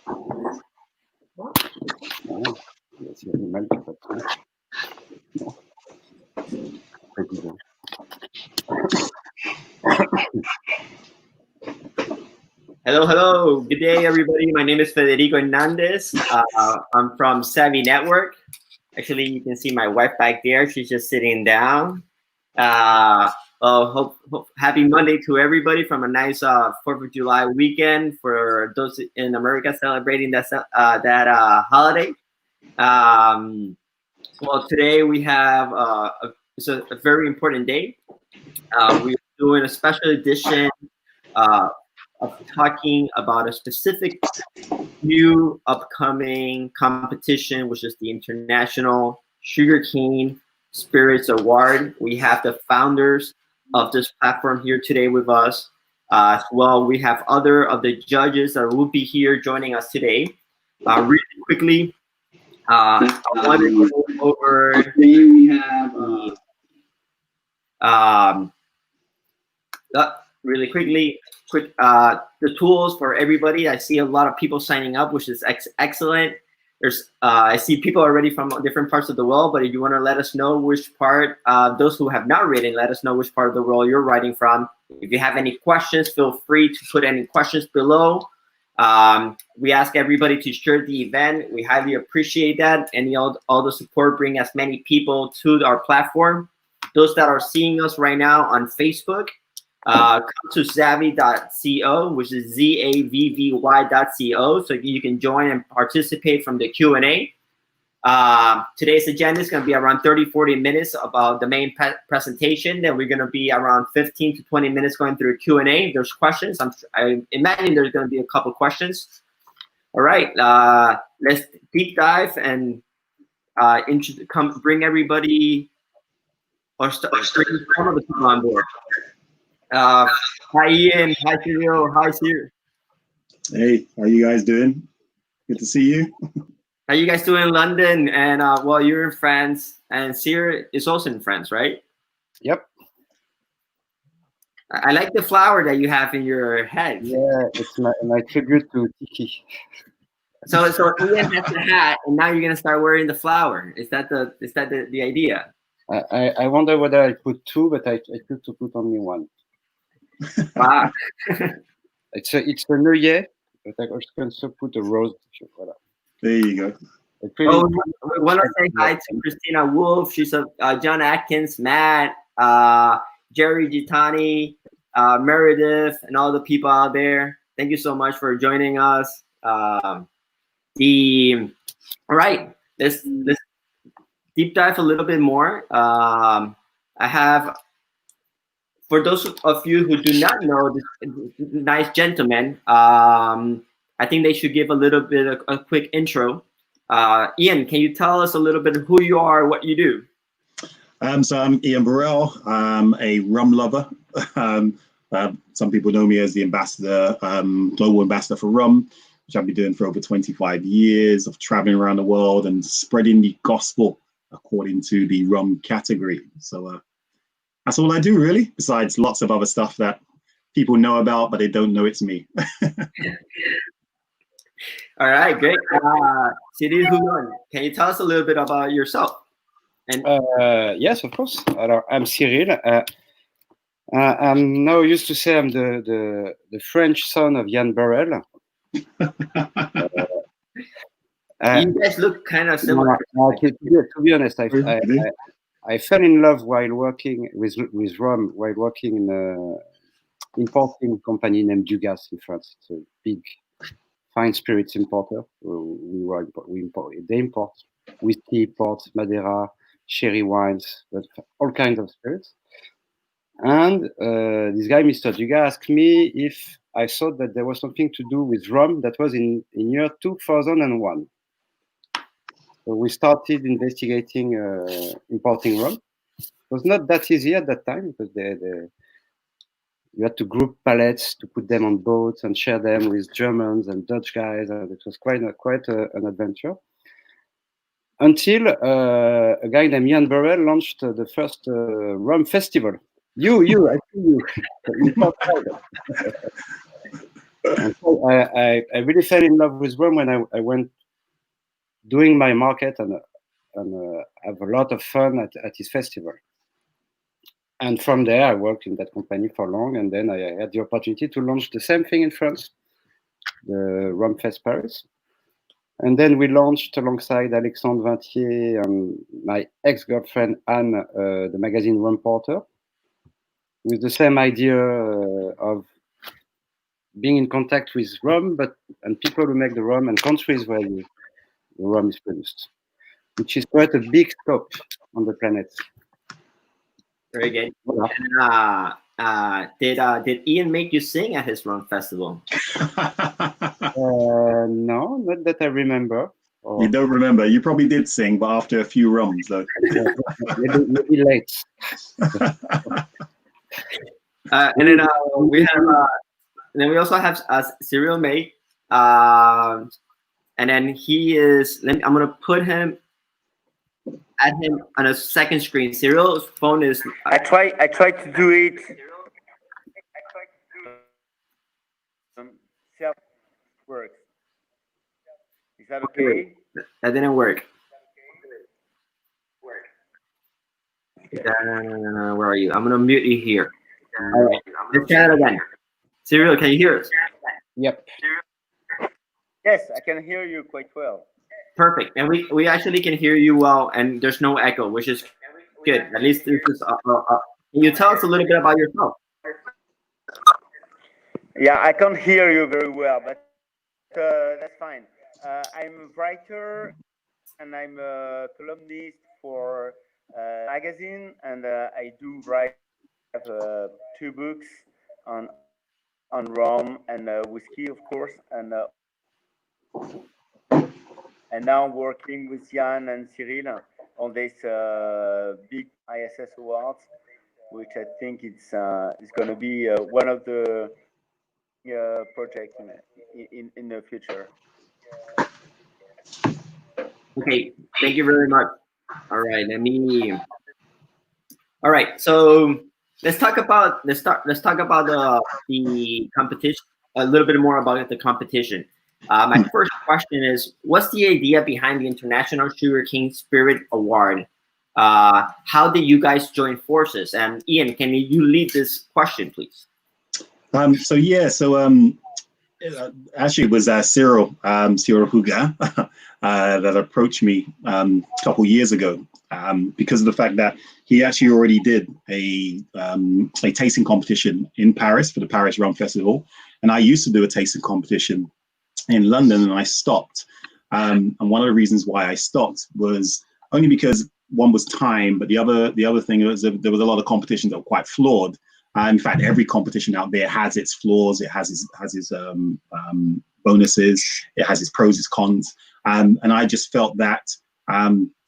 Hello, hello. Good day, everybody. My name is Federico Hernandez. I'm from Zavvy Network. Actually, you can see my wife back there. She's just sitting down. Happy Monday to everybody from a nice 4th of July weekend for those in America celebrating that holiday. Well, today we have it's a very important day. We're doing a special edition of talking about a specific new upcoming competition, which is the International Sugarcane Spirits Award. We have the founders of this platform here today with us. As well, we have other of the judges that will be here joining us today. Really quickly, I want to go over. Today we have really quickly. The tools for everybody. I see a lot of people signing up, which is excellent. There's I see people already from different parts of the world, but if you want to let us know which part, those who have not written, let us know which part of the world you're writing from. If you have any questions, feel free to put any questions below. We ask everybody to share the event. We highly appreciate that. And all the support, bring as many people to our platform. Those that are seeing us right now on Facebook, come to zavvy.co, which is zavvy.co, so you can join and participate from the Q&A. Today's agenda is going to be around 30-40 minutes about the main presentation. Then we're going to be around 15 to 20 minutes going through Q&A. If there's questions, I imagine there's going to be a couple questions. All right, let's deep dive and bring everybody or bring some of the people on board. Hi Ian, hi Cyrille, hi Cyrille. Hey, how you guys doing? Good to see you. How you guys doing in London? And well, you're in France, and Cyrille is also in France, right? Yep. I like the flower that you have in your head. Yeah, it's my tribute to Tiki. So Ian has the hat, and now you're gonna start wearing the flower. Is that the idea? I wonder whether I put two, but I choose to put only one. Wow. It's a neuillet, but I also put a rose. Voilà. There you go. We want to say hi to Christina Wolf. She's John Atkins, Matt, Jerry Gitany, Meredith, and all the people out there. Thank you so much for joining us. All right, let's deep dive a little bit more. I have, for those of you who do not know this nice gentleman, I think they should give a little bit of a quick intro. Ian, can you tell us a little bit who you are, what you do? So I'm Ian Burrell. I'm a rum lover. Some people know me as the ambassador, global ambassador for rum, which I've been doing for over 25 years of traveling around the world and spreading the gospel according to the rum category. So that's all I do, really, besides lots of other stuff that people know about, but they don't know it's me. All right, great. Cyrille Hugon, can you tell us a little bit about yourself? And yes, of course. I'm Cyrille. I'm now used to say I'm the French son of Ian Burrell. You guys look kind of similar. To be honest, I fell in love while working with rum, while working in an importing company named Dugas in France. It's a big fine spirits importer. They import whiskey, port, Madeira, sherry wines, but all kinds of spirits. And this guy, Mr. Dugas, asked me if I thought that there was something to do with rum. That was in year 2001. So we started investigating importing rum. It was not that easy at that time because you had to group pallets to put them on boats and share them with Germans and Dutch guys. And it was quite an adventure. Until a guy named Ian Burrell launched the first rum festival. I see you. And so I really fell in love with rum when I went doing my market and have a lot of fun at his festival. And from there, I worked in that company for long, and then I had the opportunity to launch the same thing in France, the Rum Fest Paris. And then we launched alongside Alexandre Vintier and my ex-girlfriend Anne, the magazine Rum Porter, with the same idea of being in contact with rum, and people who make the rum and countries where the rum is produced, which is quite a big scope on the planet. Very good. Voilà. And, did Ian make you sing at his rum festival? No, not that I remember. Or... You don't remember? You probably did sing, but after a few rums, though. Maybe late. And then we have, and then we also have Cyrille Mald, and then he is. I'm gonna put him. Add him on a second screen. Cyrille's phone is. I tried to do it. Works. Is that okay? That didn't work. Where are you? I'm gonna mute you here. Let's try it again. Cyrille, can you hear us? Yep. Yes, I can hear you quite well. Perfect, and we actually can hear you well, and there's no echo, which is good. At least this is. Can you tell us a little bit about yourself? Yeah, I can't hear you very well, but that's fine. I'm a writer, and I'm a columnist for a magazine, and I do write 2 books on rum and whiskey, of course, and now I'm working with Jan and Cyrille on this big ISS Awards, which I think is going to be one of the projects in the future. Okay, thank you very much. All right, All right, so let's talk about the competition. A little bit more about the competition. My first question is, what's the idea behind the International Sugarcane Spirit Award? How did you guys join forces? And Ian, can you lead this question, please? Actually, it was Cyrille Hugon that approached me a couple years ago because of the fact that he actually already did a tasting competition in Paris for the Paris Rum Festival, and I used to do a tasting competition in London, and I stopped. And one of the reasons why I stopped was only because one was time, but the other thing was that there was a lot of competitions that were quite flawed. In fact, every competition out there has its flaws. It has its bonuses. It has its pros, its cons. And I just felt that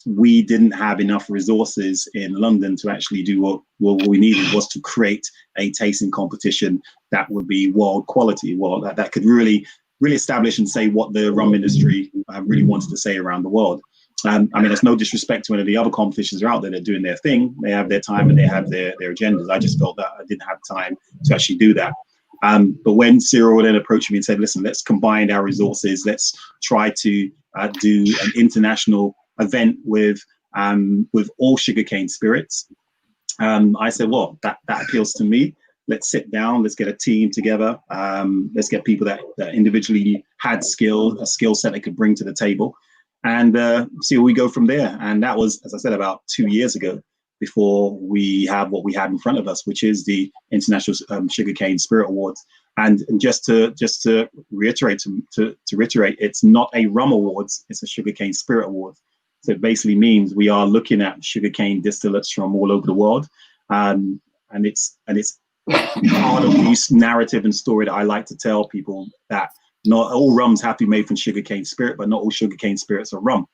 we didn't have enough resources in London to actually do what we needed was to create a tasting competition that would be world quality, that could really establish and say what the rum industry really wanted to say around the world. I mean, it's no disrespect to any of the other competitions that are out there. They're doing their thing. They have their time and they have their agendas. I just felt that I didn't have time to actually do that. But when Cyrille then approached me and said, listen, let's combine our resources. Let's try to do an international event with all sugarcane spirits. I said, well, that appeals to me. Let's sit down. Let's get a team together. Let's get people that individually had a skill set they could bring to the table, and see where we go from there. And that was, as I said, about 2 years ago, before we have what we have in front of us, which is the International Sugarcane Spirit Awards. And just to reiterate, it's not a rum awards; it's a Sugarcane Spirit Awards. So it basically means we are looking at sugarcane distillates from all over the world, and it's part of this narrative and story that I like to tell people, that not all rums have to be made from sugarcane spirit, but not all sugarcane spirits are rum.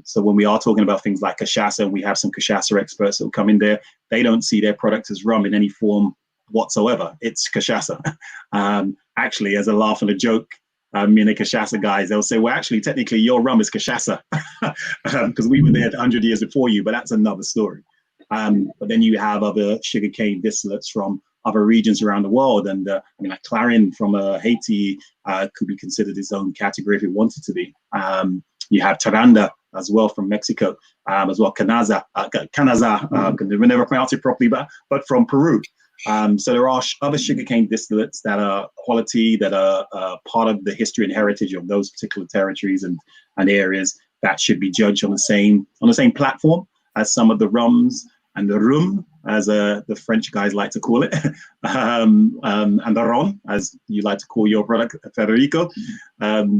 So when we are talking about things like cachaça, we have some cachaça experts that will come in there. They don't see their product as rum in any form whatsoever. It's cachaça. Actually, as a laugh and a joke, me and the cachaça guys, they'll say, well, actually, technically, your rum is cachaça because we were there 100 years before you, but that's another story. But then you have other sugarcane distillates from other regions around the world. And I mean, like Clarin from Haiti could be considered its own category if it wanted to be. You have Taranda as well from Mexico, as well Canaza, can never pronounce it properly, but from Peru. So there are other sugarcane distillates that are quality, that are part of the history and heritage of those particular territories and areas that should be judged on the same platform as some of the rums and the rum, as the French guys like to call it, and the ron, as you like to call your product, Federico.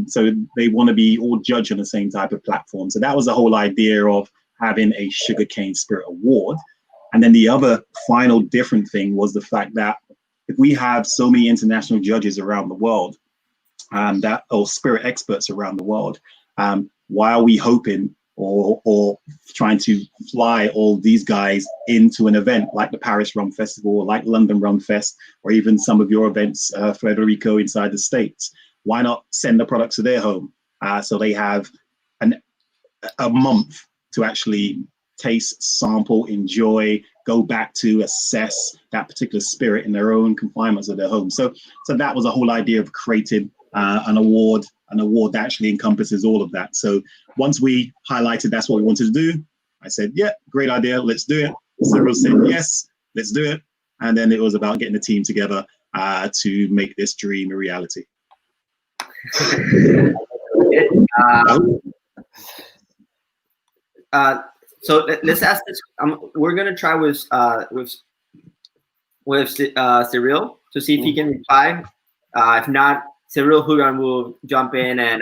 So they want to be all judged on the same type of platform. So that was the whole idea of having a Sugarcane Spirit Award. And then the other final different thing was the fact that if we have so many international judges around the world, or spirit experts around the world, why are we hoping or trying to fly all these guys into an event like the Paris Rum Festival, or like London Rum Fest, or even some of your events, Federico, inside the States? Why not send the products to their home so they have a month to actually taste, sample, enjoy, go back to assess that particular spirit in their own confinements of their home? So that was the whole idea of creating an award that actually encompasses all of that. So once we highlighted that's what we wanted to do, I said, yeah, great idea, let's do it. Cyrille said, yes, let's do it. And then it was about getting the team together to make this dream a reality. So let's ask this. We're gonna try with Cyrille to see if he can reply. If not, Cyrille Hugon will jump in and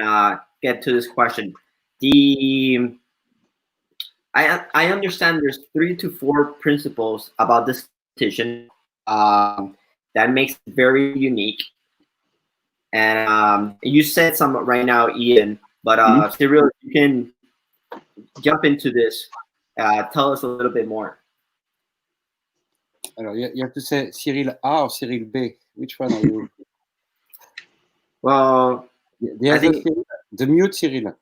get to this question. I understand there's 3 to 4 principles about this competition that makes it very unique. And you said some right now, Ian, but Cyrille, you can jump into this. Tell us a little bit more. Alors, you have to say Cyrille A or Cyrille B. Which one are you? Well, I think the mute Cyrille.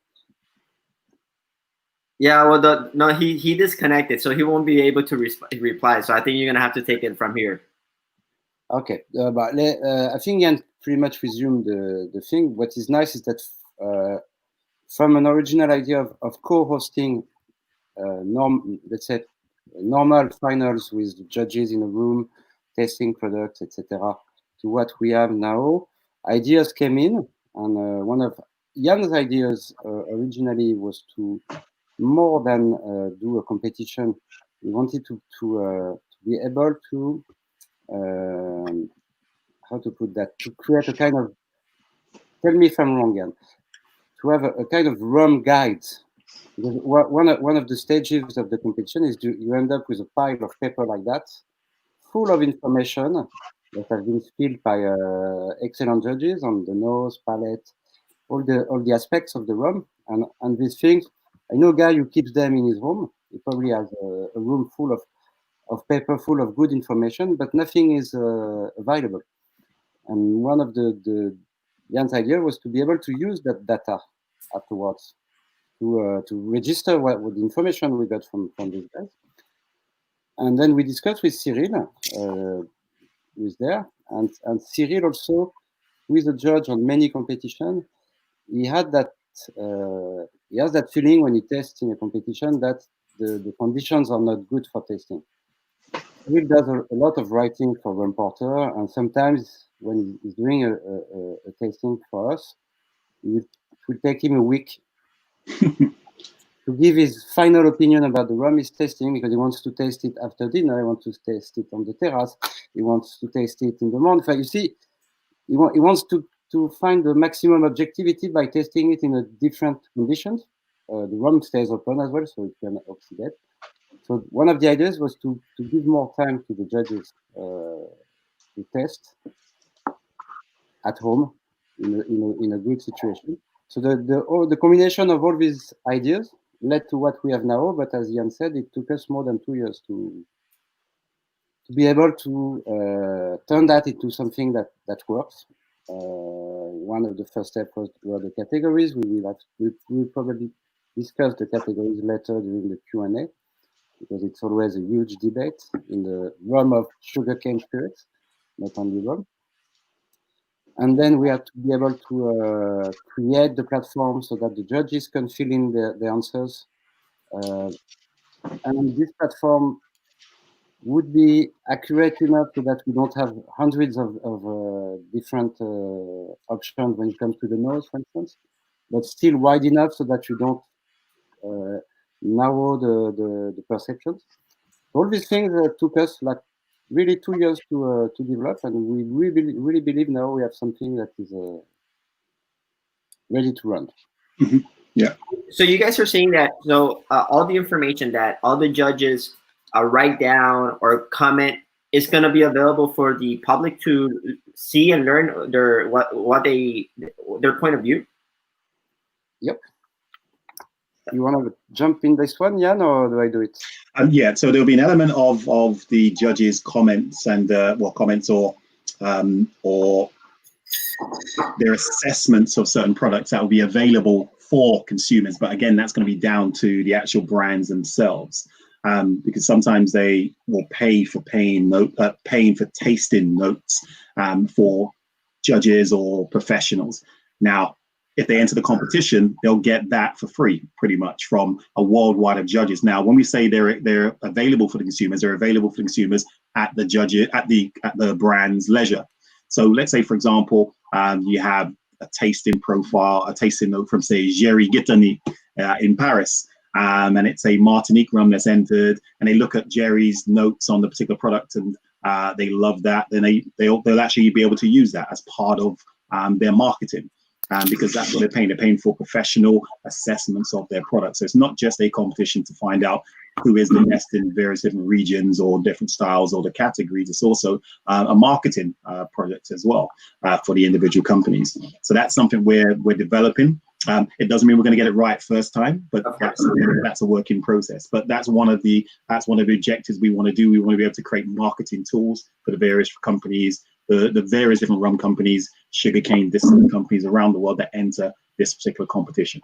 Yeah, well, no, he disconnected, so he won't be able to reply. So I think you're gonna have to take it from here. Okay, but I think Ian pretty much resumed the thing. What is nice is that from an original idea of co-hosting, let's say normal finals with the judges in a room, testing products, etc., to what we have now, ideas came in, and one of Ian's ideas originally was to more than do a competition. We wanted to be able to how to put that, to create a kind of, tell me if I'm wrong, Ian, to have a kind of rum guide. Because one of the stages of the competition is you end up with a pile of paper like that, full of information that has been filled by excellent judges on the nose, palate, all the aspects of the rum, and these things. I know a guy who keeps them in his home. He probably has a room full of paper, full of good information, but nothing is available. And one of Jan's idea was to be able to use that data afterwards to register what the information we got from these guys. And then we discussed with Cyrille, who is there, and Cyrille also, who is a judge on many competitions. He had that. He has that feeling when he tests in a competition that the conditions are not good for testing. Cyrille does a lot of writing for Rum Porter, and sometimes when he's doing a tasting for us, it will take him a week to give his final opinion about the rum he's tasting, because he wants to taste it after dinner, he wants to taste it on the terrace, he wants to taste it in the morning. You see, he wants to find the maximum objectivity by testing it in a different conditions. The rum stays open as well, so it can oxidate. So one of the ideas was to give more time to the judges to test at home in a good situation. So the combination of all these ideas led to what we have now. But as Ian said, it took us more than 2 years to be able to turn that into something that works. One of the first steps were the categories. We will probably discuss the categories later during the Q&A, because it's always a huge debate in the realm of sugarcane spirits. not only rum. And then we have to be able to create the platform so that the judges can fill in the answers. And this platform would be accurate enough so that we don't have hundreds of different options when it comes to the nose, for instance, but still wide enough so that you don't narrow the perceptions. All these things took us like really 2 years to develop, and we really believe now we have something that is ready to run. Mm-hmm. Yeah. So you guys are saying that all the information that all the judges write down or comment is going to be available for the public to see and learn their point of view. Yep. You want to jump in this one, Jan, or do I do it? Yeah. So there'll be an element of the judges' comments and comments or their assessments of certain products that will be available for consumers. But again, that's going to be down to the actual brands themselves, because sometimes they will pay for paying for tasting notes for judges or professionals. Now, if they enter the competition, they'll get that for free, pretty much, from a worldwide of judges. Now, when we say they're available for the consumers, they're available for the consumers at the judges at the brand's leisure. So let's say, for example, you have a tasting profile, a tasting note from, say, Gitany in Paris, and it's a Martinique rum that's entered, and they look at Jerry's notes on the particular product, and they love that. Then they'll actually be able to use that as part of their marketing. Because that's what they're paying. They're paying for professional assessments of their products. So it's not just a competition to find out who is the best in various different regions or different styles or the categories. It's also a marketing project as well for the individual companies. So that's something we're developing. It doesn't mean we're going to get it right first time, but that's a working process. But that's one of the objectives we want to do. We want to be able to create marketing tools for the various companies, the various different rum companies, sugarcane distillate companies around the world that enter this particular competition.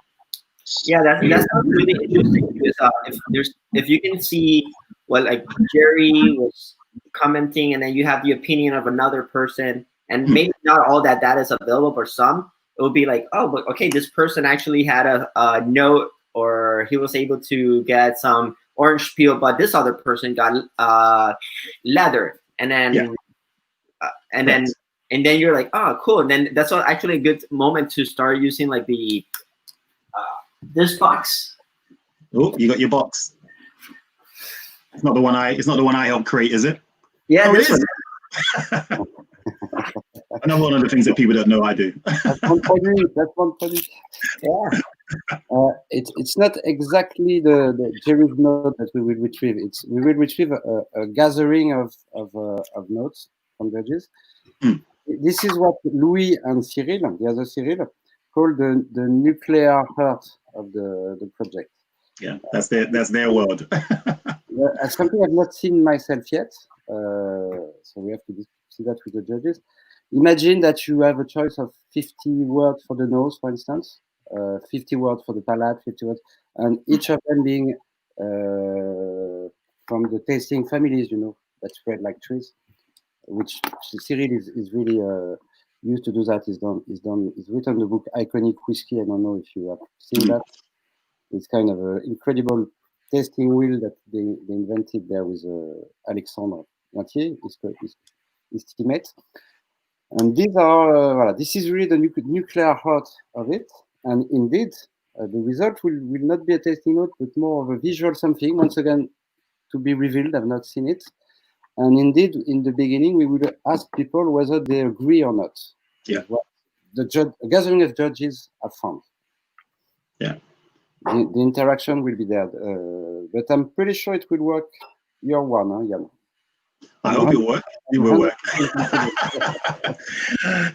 Yeah, that's really interesting, because if you can see what like Jerry was commenting, and then you have the opinion of another person, and maybe not all that data is available, but some, it would be like, oh, but okay, this person actually had a note, or he was able to get some orange peel, but this other person got leather, and then and then you're like, oh, cool. And then that's actually a good moment to start using like the this box. Oh, you got your box. It's not the one I helped create, is it? Yeah, oh, it is. Another one of the things that people don't know I do. That's one product. Yeah. It's not exactly the Jerry's note that we will retrieve. We will retrieve a gathering of notes from judges. This is what Louis and Cyrille, the other Cyrille, call the nuclear heart of the project. Yeah, that's their world. Something I've not seen myself yet, so we have to see that with the judges. Imagine that you have a choice of 50 words for the nose, for instance, 50 words for the palate, 50 words, and each of them being from the tasting families, that spread like trees, which Cyrille is really used to do that. He's written the book Iconic Whiskey. I don't know if you have seen that. It's kind of an incredible tasting wheel that they invented there with Alexandre Lantier, his teammate. And these are, this is really the nuclear heart of it. And indeed, the result will not be a tasting note, but more of a visual something, once again, to be revealed. I've not seen it. And indeed, in the beginning, we would ask people whether they agree or not. Yeah. What the gathering of judges have found. Yeah. The interaction will be there. But I'm pretty sure it will work year one, Jan. I hope it'll work. It will work.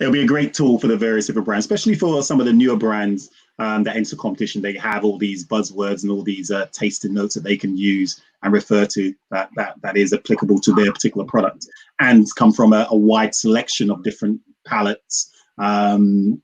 It'll be a great tool for the various different brands, especially for some of the newer brands that enter competition. They have all these buzzwords and all these tasting notes that they can use and refer to that is applicable to their particular product, and come from a wide selection of different palates and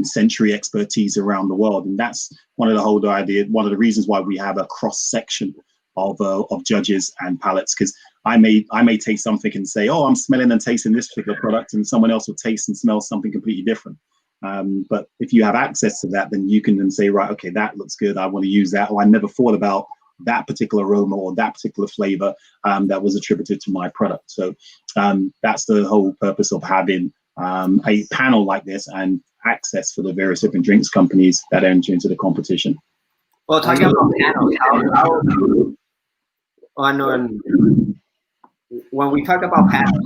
sensory expertise around the world. And that's one of the reasons why we have a cross section of judges and palates, because I may taste something and say, oh, I'm smelling and tasting this particular product, and someone else will taste and smell something completely different. But if you have access to that, then you can then say, right, okay, that looks good, I want to use that, or I never thought about that particular aroma or that particular flavor that was attributed to my product. So that's the whole purpose of having a panel like this and access for the various different drinks companies that enter into the competition. Well, talking about panels, when we talk about panels,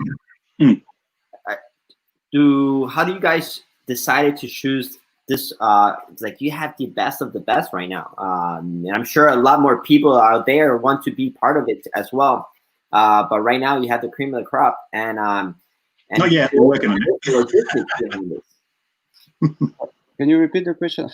how do you guys decided to choose this? Like, you have the best of the best right now, and I'm sure a lot more people out there want to be part of it as well. But right now, you have the cream of the crop, and not yet. We're working on it. Can you repeat the question?